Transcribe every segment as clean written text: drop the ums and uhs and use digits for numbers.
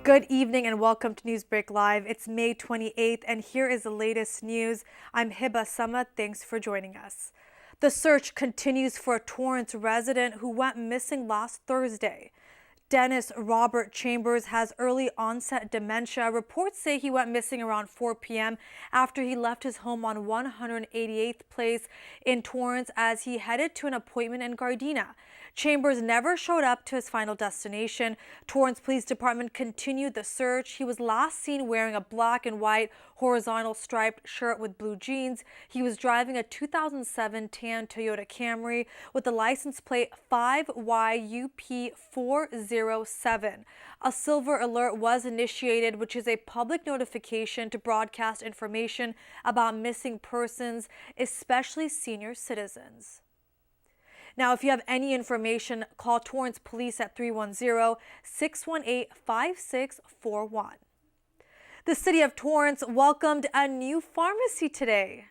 Good evening and welcome to NEWSBREAK Live. It's May 28th and here is the latest news. I'm Hiba Sama. Thanks for joining us. The search continues for a Torrance resident who went missing last Thursday. Dennis Robert Chambers has early onset dementia. Reports say he went missing around 4 p.m. after he left his home on 188th Place in Torrance as he headed to an appointment in Gardena. Chambers never showed up to his final destination. Torrance Police Department continued the search. He was last seen wearing a black and white horizontal striped shirt with blue jeans. He was driving a 2007 tan Toyota Camry with the license plate 5YUP407. A silver alert was initiated, which is a public notification to broadcast information about missing persons, especially senior citizens. Now, if you have any information, call Torrance Police at 310-618-5641. The city of Torrance welcomed a new pharmacy today.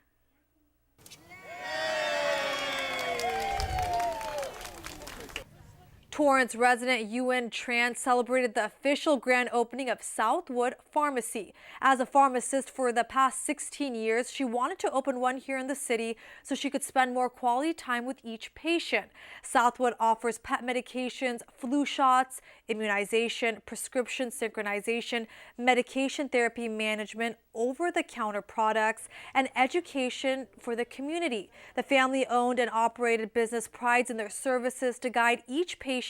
Torrance resident Yuen Tran celebrated the official grand opening of Southwood Pharmacy. As a pharmacist for the past 16 years, she wanted to open one here in the city so she could spend more quality time with each patient. Southwood offers pet medications, flu shots, immunization, prescription synchronization, medication therapy management, over-the-counter products, and education for the community. The family-owned and operated business prides in their services to guide each patient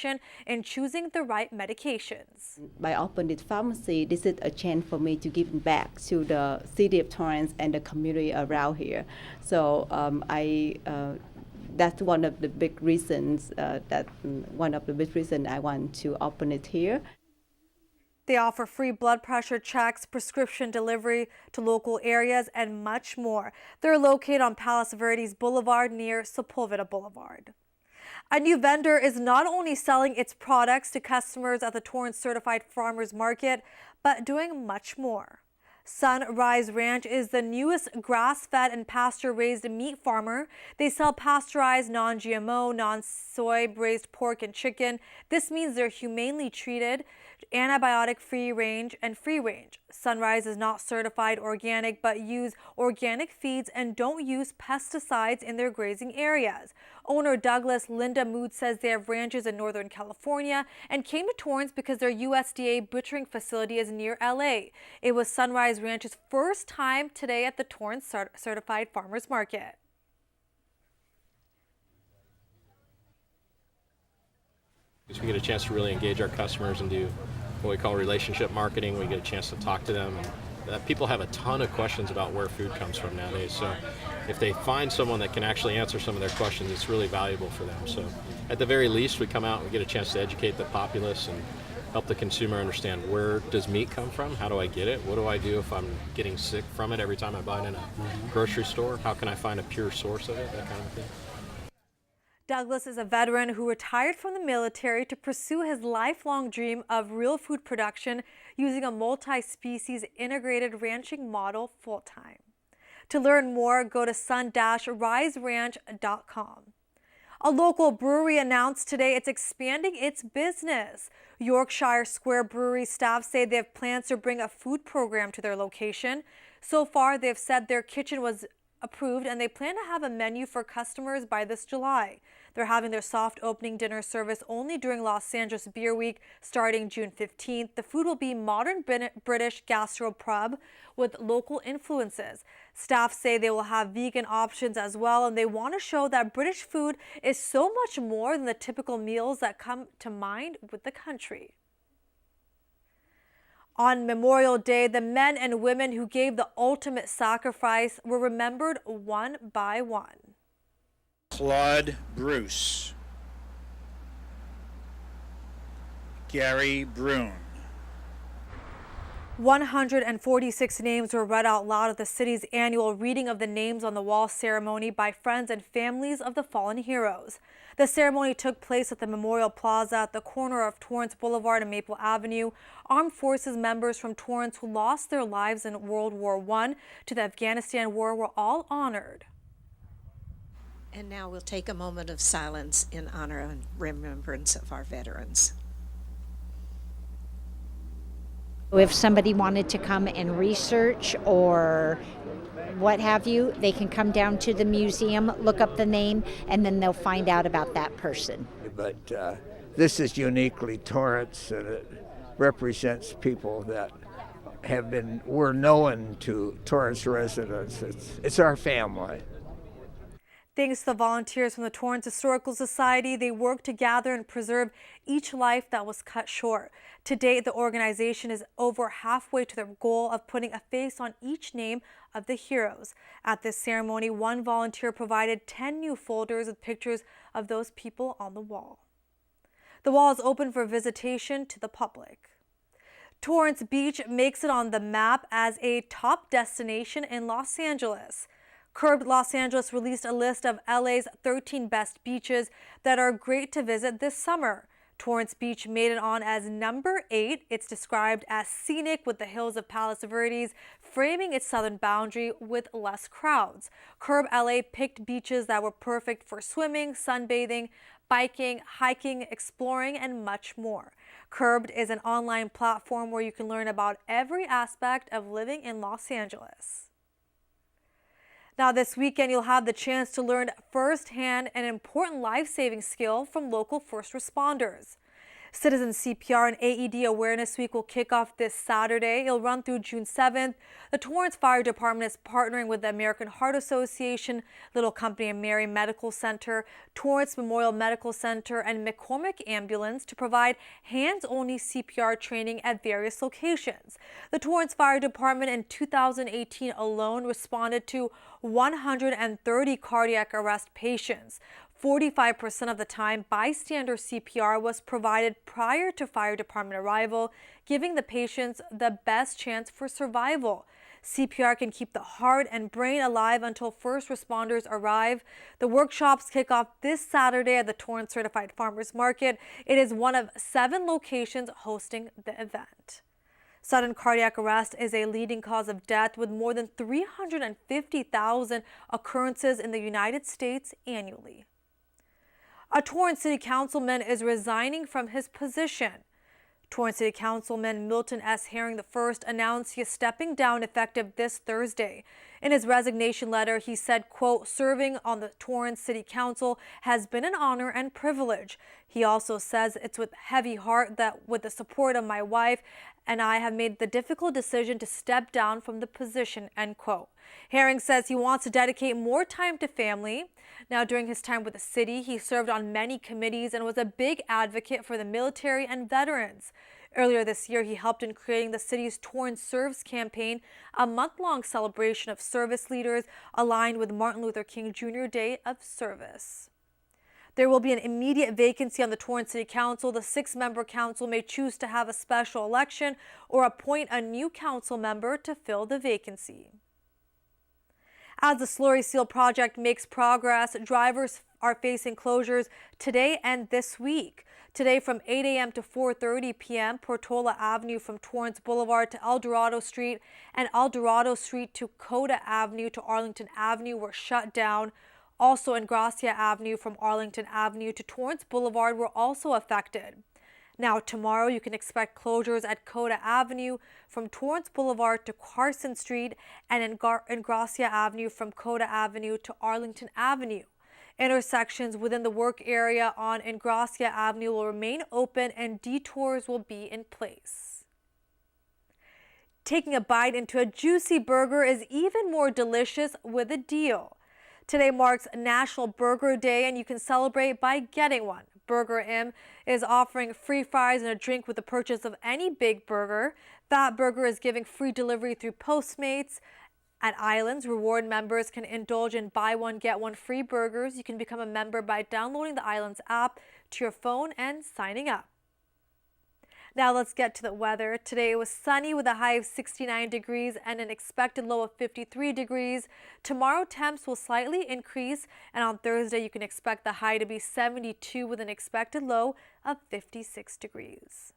in choosing the right medications. By opening this pharmacy, this is a chance for me to give back to the city of Torrance and the community around here. So that's one of the big reasons I want to open it here. They offer free blood pressure checks, prescription delivery to local areas, and much more. They're located on Palos Verdes Boulevard near Sepulveda Boulevard. A new vendor is not only selling its products to customers at the Torrance Certified Farmers Market, but doing much more. Sunrise Ranch is the newest grass-fed and pasture-raised meat farmer. They sell pasteurized, non-GMO, non-soy braised pork and chicken. This means they're humanely treated, antibiotic-free range and free range. Sunrise is not certified organic, but use organic feeds and don't use pesticides in their grazing areas. Owner Douglas Linda Mood says they have ranches in Northern California and came to Torrance because their USDA butchering facility is near LA. It was Sunrise Ranch's first time today at the Torrance Certified Farmers Market. We get a chance to really engage our customers and do what we call relationship marketing. We get a chance to talk to them. And people have a ton of questions about where food comes from nowadays. So if they find someone that can actually answer some of their questions, it's really valuable for them. So at the very least, we come out and we get a chance to educate the populace and help the consumer understand, where does meat come from? How do I get it? What do I do if I'm getting sick from it every time I buy it in a grocery store? How can I find a pure source of it? That kind of thing. Douglas is a veteran who retired from the military to pursue his lifelong dream of real food production using a multi-species integrated ranching model full-time. To learn more, go to sun-riseranch.com. A local brewery announced today it's expanding its business. Yorkshire Square Brewery staff say they have plans to bring a food program to their location. So far, they've said their kitchen was approved and they plan to have a menu for customers by this July. They're having their soft opening dinner service only during Los Angeles Beer Week starting June 15th. The food will be modern British gastropub with local influences. Staff say they will have vegan options as well, and they want to show that British food is so much more than the typical meals that come to mind with the country. On Memorial Day, the men and women who gave the ultimate sacrifice were remembered one by one. Claude Bruce, Gary Brune. 146 names were read out loud at the city's annual Reading of the Names on the Wall ceremony by friends and families of the fallen heroes. The ceremony took place at the Memorial Plaza at the corner of Torrance Boulevard and Maple Avenue. Armed Forces members from Torrance who lost their lives in World War I to the Afghanistan War were all honored. And now we'll take a moment of silence in honor and remembrance of our veterans. If somebody wanted to come and research or what have you, they can come down to the museum, look up the name, and then they'll find out about that person. But this is uniquely Torrance, and it represents people that were known to Torrance residents. It's our family. Thanks to the volunteers from the Torrance Historical Society, they work to gather and preserve each life that was cut short. To date, the organization is over halfway to their goal of putting a face on each name of the heroes. At this ceremony, one volunteer provided 10 new folders with pictures of those people on the wall. The wall is open for visitation to the public. Torrance Beach makes it on the map as a top destination in Los Angeles. Curbed Los Angeles released a list of LA's 13 best beaches that are great to visit this summer. Torrance Beach made it on as number 8. It's described as scenic with the hills of Palos Verdes framing its southern boundary with less crowds. Curb LA picked beaches that were perfect for swimming, sunbathing, biking, hiking, exploring, and much more. Curbed is an online platform where you can learn about every aspect of living in Los Angeles. Now this weekend, you'll have the chance to learn firsthand an important life-saving skill from local first responders. Citizen CPR and AED Awareness Week will kick off this Saturday. It'll run through June 7th. The Torrance Fire Department is partnering with the American Heart Association, Little Company and Mary Medical Center, Torrance Memorial Medical Center, and McCormick Ambulance to provide hands-only CPR training at various locations. The Torrance Fire Department in 2018 alone responded to 130 cardiac arrest patients. 45% of the time, bystander CPR was provided prior to fire department arrival, giving the patients the best chance for survival. CPR can keep the heart and brain alive until first responders arrive. The workshops kick off this Saturday at the Torrance Certified Farmers Market. It is one of 7 locations hosting the event. Sudden cardiac arrest is a leading cause of death with more than 350,000 occurrences in the United States annually. A Torrance City Councilman is resigning from his position. Torrance City Councilman Milton S. Herring I announced he is stepping down effective this Thursday. In his resignation letter, he said, quote, "Serving on the Torrance City Council has been an honor and privilege." He also says, "It's with heavy heart that with the support of my wife and I have made the difficult decision to step down from the position," end quote. Herring says he wants to dedicate more time to family. Now, during his time with the city, he served on many committees and was a big advocate for the military and veterans. Earlier this year, he helped in creating the city's Torrance Serves campaign, a month-long celebration of service leaders aligned with Martin Luther King Jr. Day of Service. There will be an immediate vacancy on the Torrance City Council. The 6-member council may choose to have a special election or appoint a new council member to fill the vacancy. As the Slurry Seal project makes progress, drivers are facing closures today and this week. Today from 8 a.m. to 4:30 p.m., Portola Avenue from Torrance Boulevard to El Dorado Street and El Dorado Street to Coda Avenue to Arlington Avenue were shut down. Also, Ingracia Avenue from Arlington Avenue to Torrance Boulevard were also affected. Now, tomorrow you can expect closures at Coda Avenue from Torrance Boulevard to Carson Street and Ingracia Avenue from Coda Avenue to Arlington Avenue. Intersections within the work area on Ingracia Avenue will remain open and detours will be in place. Taking a bite into a juicy burger is even more delicious with a deal. Today marks National Burger Day and you can celebrate by getting one. Burger M is offering free fries and a drink with the purchase of any big burger. That Burger is giving free delivery through Postmates. At Islands, reward members can indulge in buy one, get one free burgers. You can become a member by downloading the Islands app to your phone and signing up. Now let's get to the weather. Today it was sunny with a high of 69 degrees and an expected low of 53 degrees. Tomorrow temps will slightly increase, and on Thursday you can expect the high to be 72 with an expected low of 56 degrees.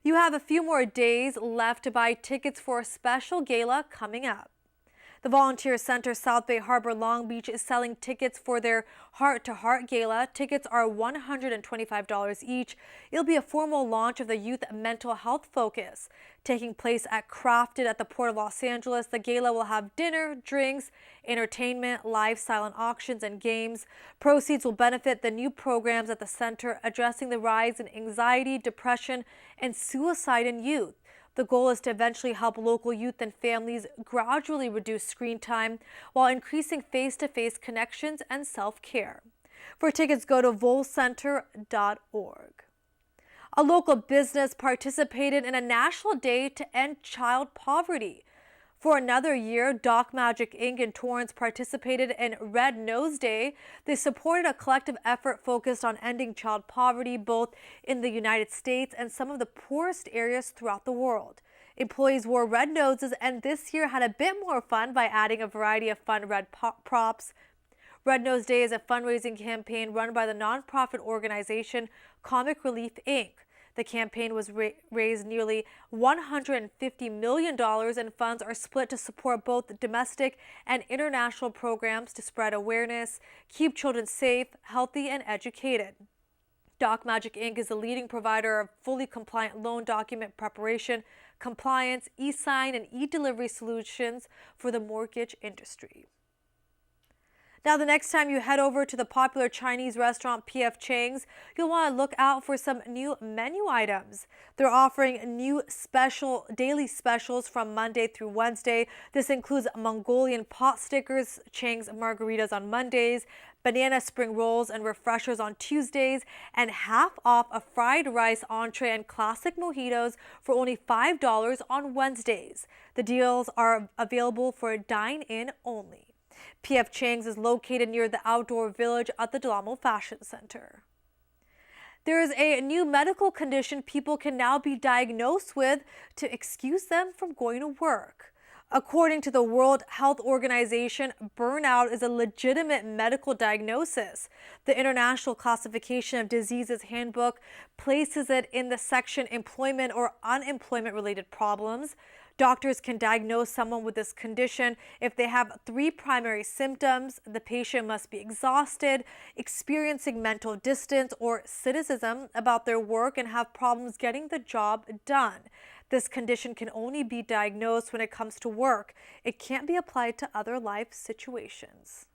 You have a few more days left to buy tickets for a special gala coming up. The Volunteer Center South Bay Harbor Long Beach is selling tickets for their Heart to Heart Gala. Tickets are $125 each. It'll be a formal launch of the youth mental health focus. Taking place at Crafted at the Port of Los Angeles, the gala will have dinner, drinks, entertainment, live silent auctions, and games. Proceeds will benefit the new programs at the center addressing the rise in anxiety, depression, and suicide in youth. The goal is to eventually help local youth and families gradually reduce screen time while increasing face-to-face connections and self-care. For tickets, go to volcenter.org. A local business participated in a national day to end child poverty. For another year, Doc Magic Inc. and Torrance participated in Red Nose Day. They supported a collective effort focused on ending child poverty both in the United States and some of the poorest areas throughout the world. Employees wore red noses and this year had a bit more fun by adding a variety of fun red props. Red Nose Day is a fundraising campaign run by the nonprofit organization Comic Relief Inc. The campaign was raised nearly $150 million, and funds are split to support both domestic and international programs to spread awareness, keep children safe, healthy, and educated. Doc Magic Inc. is the leading provider of fully compliant loan document preparation, compliance, e-sign, and e-delivery solutions for the mortgage industry. Now, the next time you head over to the popular Chinese restaurant P.F. Chang's, you'll want to look out for some new menu items. They're offering new daily specials from Monday through Wednesday. This includes Mongolian pot stickers, Chang's margaritas on Mondays, banana spring rolls and refreshers on Tuesdays, and half off a fried rice entree and classic mojitos for only $5 on Wednesdays. The deals are available for dine-in only. P.F. Chang's is located near the outdoor village at the Del Amo Fashion Center. There is a new medical condition people can now be diagnosed with to excuse them from going to work. According to the World Health Organization, burnout is a legitimate medical diagnosis. The International Classification of Diseases Handbook places it in the section employment or unemployment-related problems. Doctors can diagnose someone with this condition if they have 3 primary symptoms. The patient must be exhausted, experiencing mental distance or cynicism about their work, and have problems getting the job done. This condition can only be diagnosed when it comes to work. It can't be applied to other life situations.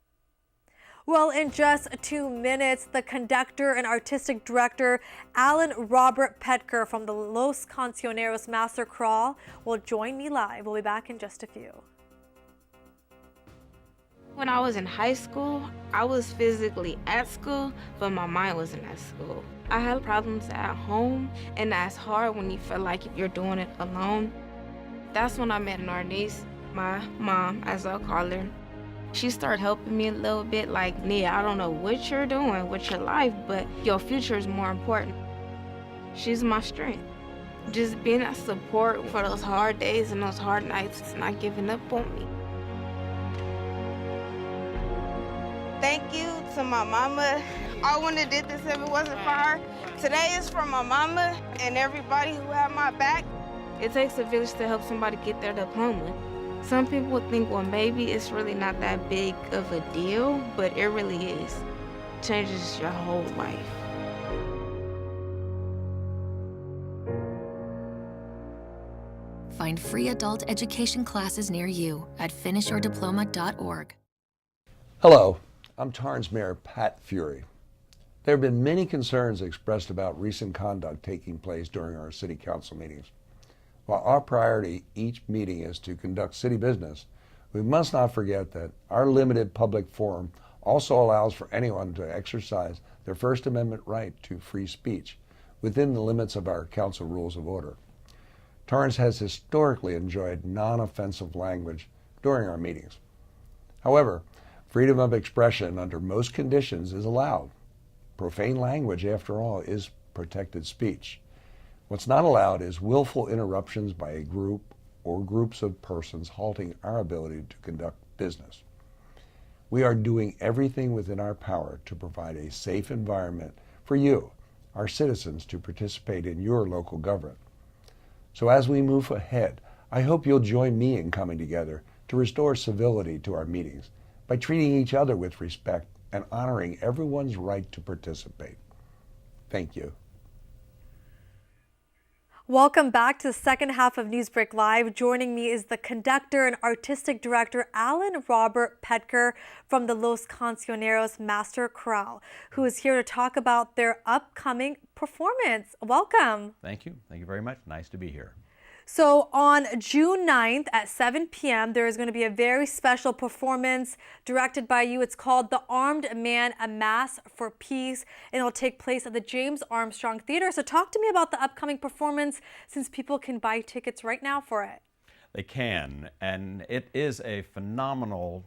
Well, in just 2 minutes, the conductor and artistic director Allan Petker from the Los Cancioneros Master Chorale will join me live. We'll be back in just a few. When I was in high school, I was physically at school, but my mind wasn't at school. I had problems at home, and that's hard when you feel like you're doing it alone. That's when I met an artist, my mom, as I'll call her. She started helping me a little bit, like, Nia, I don't know what you're doing with your life, but your future is more important. She's my strength. Just being a support for those hard days and those hard nights, not giving up on me. Thank you to my mama. I wouldn't have did this if it wasn't for her. Today is for my mama and everybody who had my back. It takes a village to help somebody get their diploma. Some people think, well, maybe it's really not that big of a deal, but it really is. It changes your whole life. Find free adult education classes near you at finishyourdiploma.org. Hello, I'm Torrance Mayor Pat Fury. There have been many concerns expressed about recent conduct taking place during our City Council meetings. While our priority each meeting is to conduct city business, we must not forget that our limited public forum also allows for anyone to exercise their First Amendment right to free speech within the limits of our council rules of order. Torrance has historically enjoyed non-offensive language during our meetings. However, freedom of expression under most conditions is allowed. Profane language, after all, is protected speech. What's not allowed is willful interruptions by a group or groups of persons halting our ability to conduct business. We are doing everything within our power to provide a safe environment for you, our citizens, to participate in your local government. So as we move ahead, I hope you'll join me in coming together to restore civility to our meetings by treating each other with respect and honoring everyone's right to participate. Thank you. Welcome back to the second half of NEWSBREAK Live. Joining me is the conductor and artistic director, Allan Petker from the Los Cancioneros Master Chorale, who is here to talk about their upcoming performance. Welcome. Thank you. Thank you very much. Nice to be here. So on June 9th at 7 p.m., there is going to be a very special performance directed by you. It's called The Armed Man, A Mass for Peace, and it'll take place at the James Armstrong Theater. So talk to me about the upcoming performance, since people can buy tickets right now for it. They can, and it is a phenomenal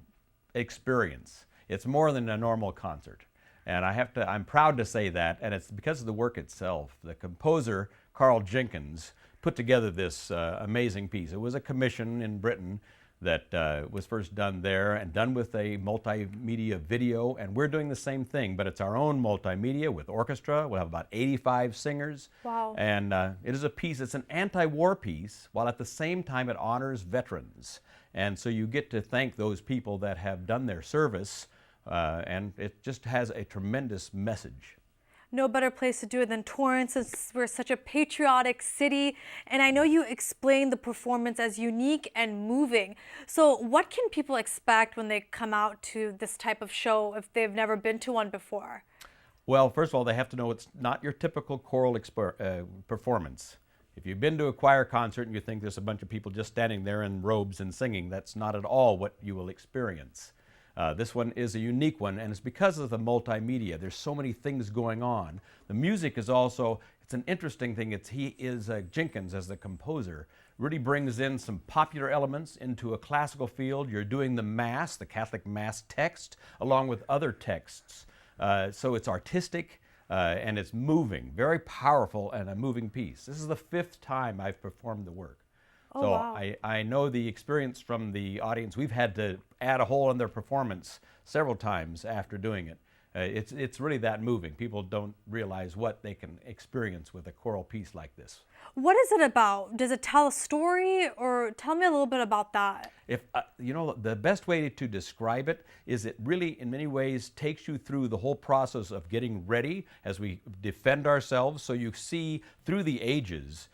experience. It's more than a normal concert. And I'm proud to say that, and it's because of the work itself. The composer, Carl Jenkins, put together this amazing piece. It was a commission in Britain that was first done there and done with a multimedia video, and we're doing the same thing, but it's our own multimedia with orchestra. We'll have about 85 singers. Wow. And it is a piece, it's an anti-war piece, while at the same time it honors veterans. And so you get to thank those people that have done their service, and it just has a tremendous message. No better place to do it than Torrance, since we're such a patriotic city. And I know you explained the performance as unique and moving. So what can people expect when they come out to this type of show if they've never been to one before? Well, first of all, they have to know it's not your typical choral performance. If you've been to a choir concert and you think there's a bunch of people just standing there in robes and singing, that's not at all what you will experience. This one is a unique one, and it's because of the multimedia. There's so many things going on. The music is also, it's an interesting thing. Jenkins, as the composer, really brings in some popular elements into a classical field. You're doing the Mass, the Catholic Mass text, along with other texts. So it's artistic and it's moving, very powerful and a moving piece. This is the 5th time I've performed the work. Oh, so wow. I know the experience from the audience. We've had to add a hole in their performance several times after doing it. It's really that moving. People don't realize what they can experience with a choral piece like this. What is it about? Does it tell a story, or tell me a little bit about that? The best way to describe it is it really, in many ways, takes you through the whole process of getting ready as we defend ourselves. So you see through the ages,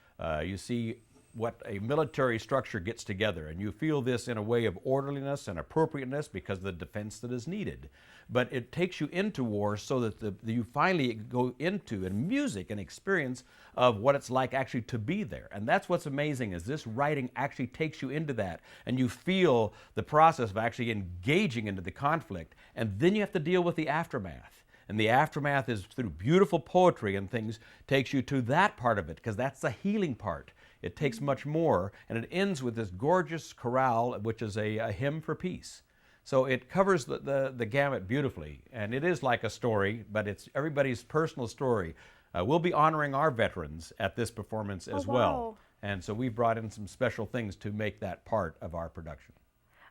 you see what a military structure gets together, and you feel this in a way of orderliness and appropriateness because of the defense that is needed. But it takes you into war so that you finally go into music and experience of what it's like actually to be there. And that's what's amazing, is this writing actually takes you into that, and you feel the process of actually engaging into the conflict, and then you have to deal with the aftermath. And the aftermath is through beautiful poetry and things, takes you to that part of it, because that's the healing part. It takes much more, and it ends with this gorgeous chorale, which is a hymn for peace. So it covers the gamut beautifully, and it is like a story, but it's everybody's personal story. We'll be honoring our veterans at this performance as well, and so we've brought in some special things to make that part of our production.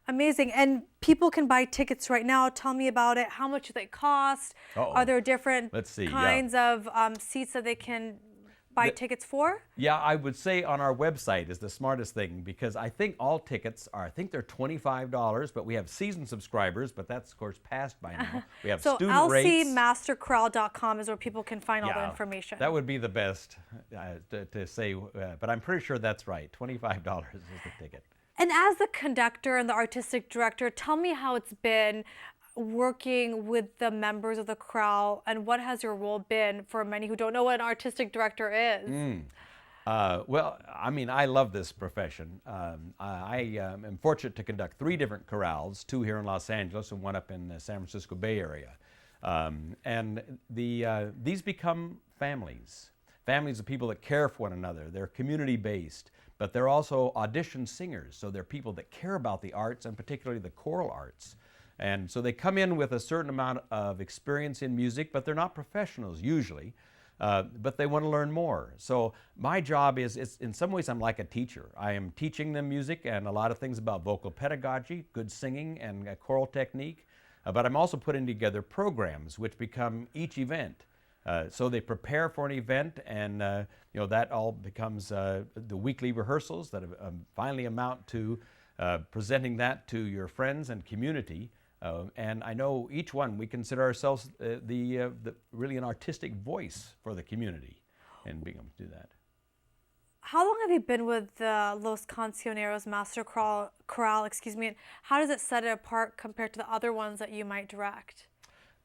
Amazing. And people can buy tickets right now. Tell me about it. How much do they cost? Are there different kinds of seats that they can buy tickets for? Yeah, I would say on our website is the smartest thing, because I think all tickets are, they're $25, but we have season subscribers, but that's of course passed by now. We have student rates. So lcmasterchorale.com is where people can find all the information. That would be the best to say, but I'm pretty sure that's right. $25 is the ticket. And as the conductor and the artistic director, tell me how it's been working with the members of the chorale, and what has your role been for many who don't know what an artistic director is? Well, I mean, I love this profession. I am fortunate to conduct 3 different chorales, 2 here in Los Angeles and 1 up in the San Francisco Bay Area. These become families of people that care for one another. They're community-based, but they're also audition singers, so they're people that care about the arts, and particularly the choral arts. And so they come in with a certain amount of experience in music, but they're not professionals usually, but they want to learn more. So my job is in some ways I'm like a teacher. I am teaching them music and a lot of things about vocal pedagogy, good singing, and choral technique, but I'm also putting together programs which become each event. So they prepare for an event, and that all becomes the weekly rehearsals that finally amount to presenting that to your friends and community. And I know each one, we consider ourselves really an artistic voice for the community and being able to do that. How long have you been with the Los Cancioneros Master Chorale, and how does it set it apart compared to the other ones that you might direct?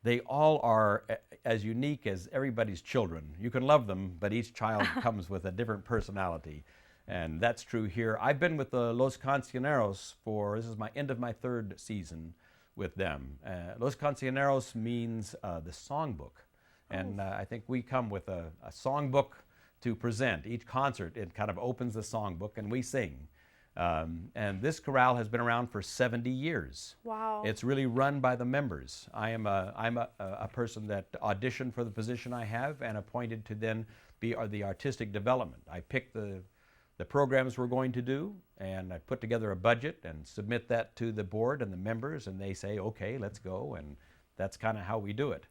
They all are as unique as everybody's children. You can love them, but each child comes with a different personality. And that's true here. I've been with the Los Cancioneros this is my end of my 3rd season with them. Los Cancioneros means the songbook. And I think we come with a songbook to present. Each concert, it kind of opens the songbook and we sing. And this chorale has been around for 70 years. Wow. It's really run by the members. I'm a person that auditioned for the position I have and appointed to then be the artistic development. I pick the programs we're going to do, and I put together a budget and submit that to the board and the members, and they say, okay, let's go, and that's kind of how we do it.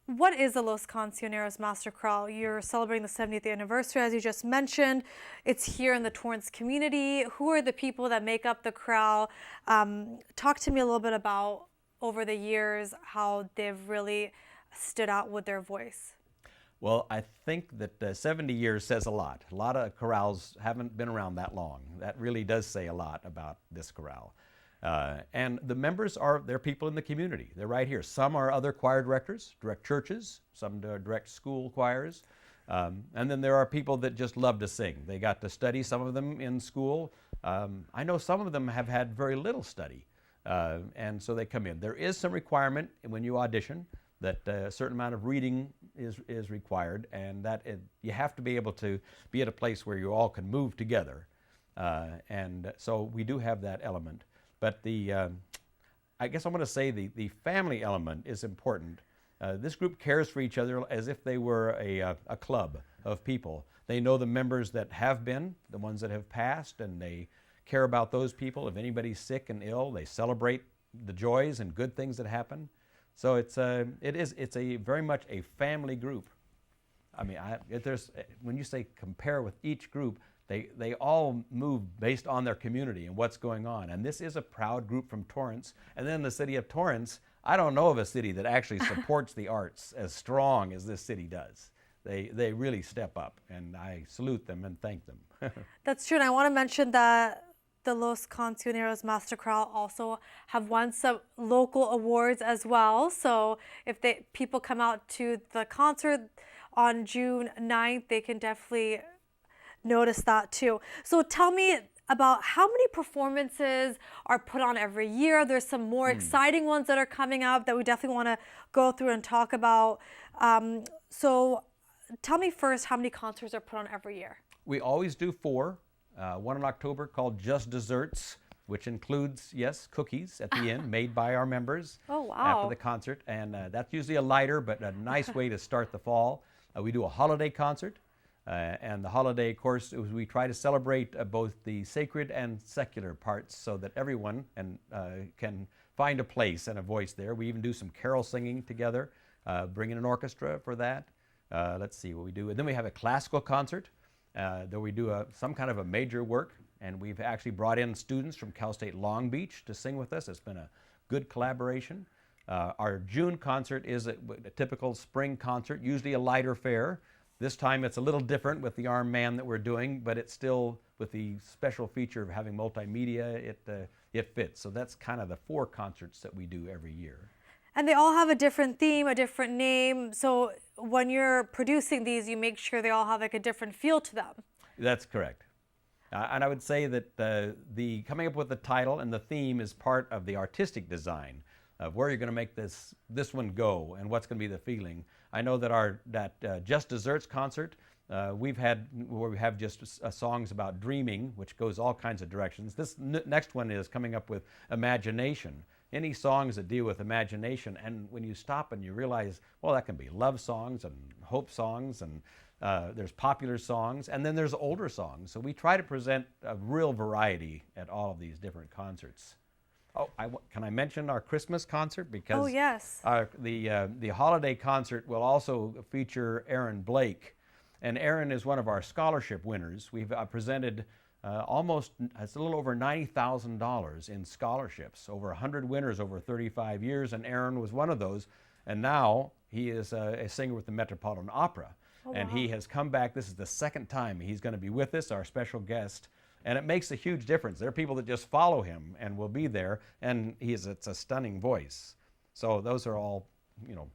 What is the Los Cancioneros Master Chorale? You're celebrating the 70th anniversary, as you just mentioned. It's here in the Torrance community. Who are the people that make up the chorale? Talk to me a little bit about, over the years, how they've really stood out with their voice. Well, I think that 70 years says a lot. A lot of chorales haven't been around that long. That really does say a lot about this chorale. And the members they're people in the community. They're right here. Some are other choir directors, direct churches, some direct school choirs. And then there are people that just love to sing. They got to study, some of them in school. I know some of them have had very little study. And so they come in. There is some requirement when you audition that a certain amount of reading is required, and that you have to be able to be at a place where you all can move together. And so we do have that element. But I guess I want to say the family element is important. This group cares for each other as if they were a club of people. They know the members that have been, the ones that have passed, and they care about those people. If anybody's sick and ill, they celebrate the joys and good things that happen. So it's very much a family group. I mean, when you say compare with each group, they all move based on their community and what's going on. And this is a proud group from Torrance. And then the city of Torrance, I don't know of a city that actually supports the arts as strong as this city does. They really step up, and I salute them and thank them. That's true, and I want to mention that the Los Cancioneros Master Chorale also have won some local awards as well. So if people come out to the concert on June 9th, they can definitely notice that too. So tell me about how many performances are put on every year. There's some more exciting ones that are coming up that we definitely want to go through and talk about. So tell me first, how many concerts are put on every year? We always do 4. One in October called Just Desserts, which includes, yes, cookies at the end made by our members after the concert. And that's usually a lighter but a nice way to start the fall. We do a holiday concert. And the holiday, of course, we try to celebrate both the sacred and secular parts so that everyone can find a place and a voice there. We even do some carol singing together, bring in an orchestra for that. Let's see what we do. And then we have a classical concert. Though we do some kind of a major work, and we've actually brought in students from Cal State Long Beach to sing with us. It's been a good collaboration. Our June concert is a typical spring concert, usually a lighter fare. This time it's a little different with the armed man that we're doing, but it's still with the special feature of having multimedia, it fits. So that's kind of the 4 concerts that we do every year. And they all have a different theme, a different name. So when you're producing these, you make sure they all have like a different feel to them. That's correct. And I would say that the coming up with the title and the theme is part of the artistic design of where you're going to make this one go and what's going to be the feeling. I know that Just Desserts concert, we have just songs about dreaming, which goes all kinds of directions. This next one is coming up with imagination. Any songs that deal with imagination, and when you stop and you realize, well, that can be love songs and hope songs, and there's popular songs, and then there's older songs. So we try to present a real variety at all of these different concerts. Oh, can I mention our Christmas concert? Because yes. The holiday concert will also feature Aaron Blake, and Aaron is one of our scholarship winners. We've presented it's a little over $90,000 in scholarships, over 100 winners over 35 years, and Aaron was one of those. And now he is a singer with the Metropolitan Opera. And he has come back. This is the second time he's going to be with us, our special guest. And it makes a huge difference. There are people that just follow him and will be there, and it's a stunning voice. So those are all,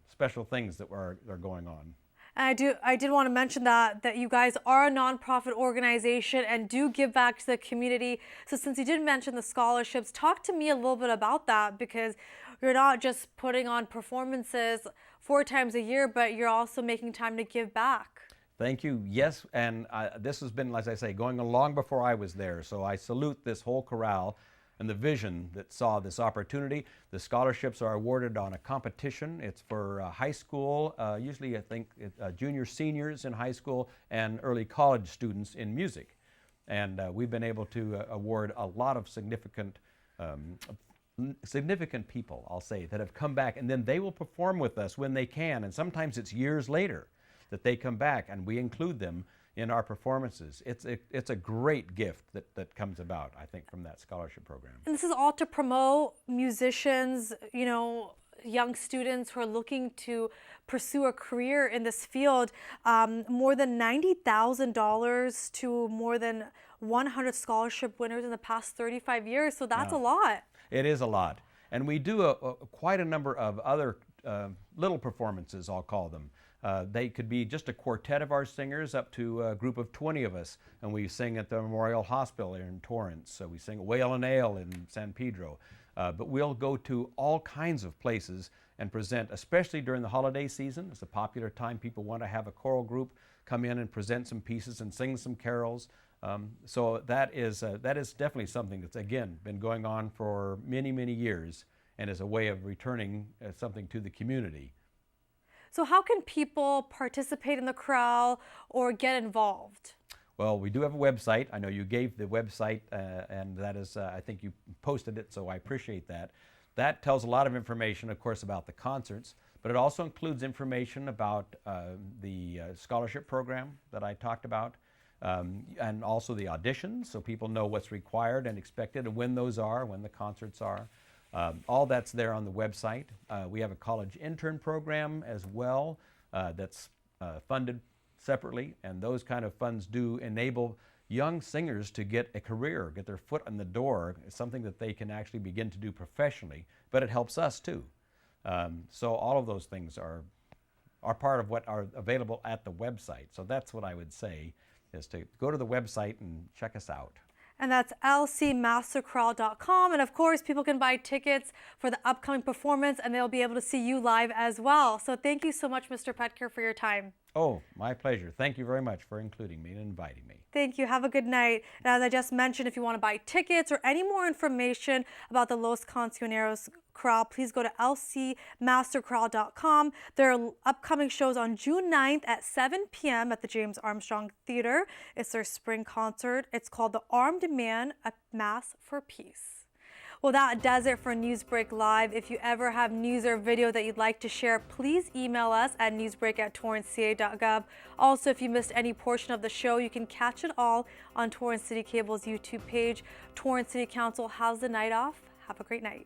special things that are going on. And I did want to mention that you guys are a nonprofit organization and do give back to the community. So since you did mention the scholarships, talk to me a little bit about that, because you're not just putting on performances 4 times a year, but you're also making time to give back. Thank you. Yes, and this has been, as I say, going on long before I was there. So I salute this whole chorale and the vision that saw this opportunity. The scholarships are awarded on a competition. It's for high school, usually I think junior seniors in high school and early college students in music. And we've been able to award a lot of significant people, I'll say, that have come back, and then they will perform with us when they can, and sometimes it's years later that they come back, and we include them in our performances. It's a great gift that comes about, I think, from that scholarship program. And this is all to promote musicians, young students who are looking to pursue a career in this field. More than $90,000 to more than 100 scholarship winners in the past 35 years. So that's a lot. It is a lot. And we do quite a number of other little performances, I'll call them. They could be just a quartet of our singers up to a group of 20 of us, and we sing at the Memorial Hospital in Torrance. So we sing Whale and Ale in San Pedro. But we'll go to all kinds of places and present, especially during the holiday season. It's a popular time. People want to have a choral group come in and present some pieces and sing some carols. So that is definitely something that's, again, been going on for many, many years, and is a way of returning something to the community. So how can people participate in the chorale or get involved? Well, we do have a website. I know you gave the website, and that is, I think you posted it, so I appreciate that. That tells a lot of information, of course, about the concerts, but it also includes information about the scholarship program that I talked about, and also the auditions, so people know what's required and expected and when those are, when the concerts are. All that's there on the website. We have a college intern program as well that's funded separately, and those kind of funds do enable young singers to get a career, get their foot in the door. It's something that they can actually begin to do professionally, but it helps us too. So all of those things are part of what are available at the website. So that's what I would say, is to go to the website and check us out. And that's lcmasterchorale.com. And of course, people can buy tickets for the upcoming performance, and they'll be able to see you live as well. So thank you so much, Mr. Petker, for your time. Oh, my pleasure. Thank you very much for including me and inviting me. Thank you. Have a good night. And as I just mentioned, if you want to buy tickets or any more information about the Los Cancioneros Chorale, please go to lcmasterchorale.com. There are upcoming shows on June 9th at 7 p.m. at the James Armstrong Theater. It's their spring concert. It's called The Armed Man, A Mass for Peace. Well, that does it for NewsBreak Live. If you ever have news or video that you'd like to share, please email us at newsbreak@torranceca.gov. Also, if you missed any portion of the show, you can catch it all on Torrance City Cable's YouTube page. Torrance City Council has the night off. Have a great night.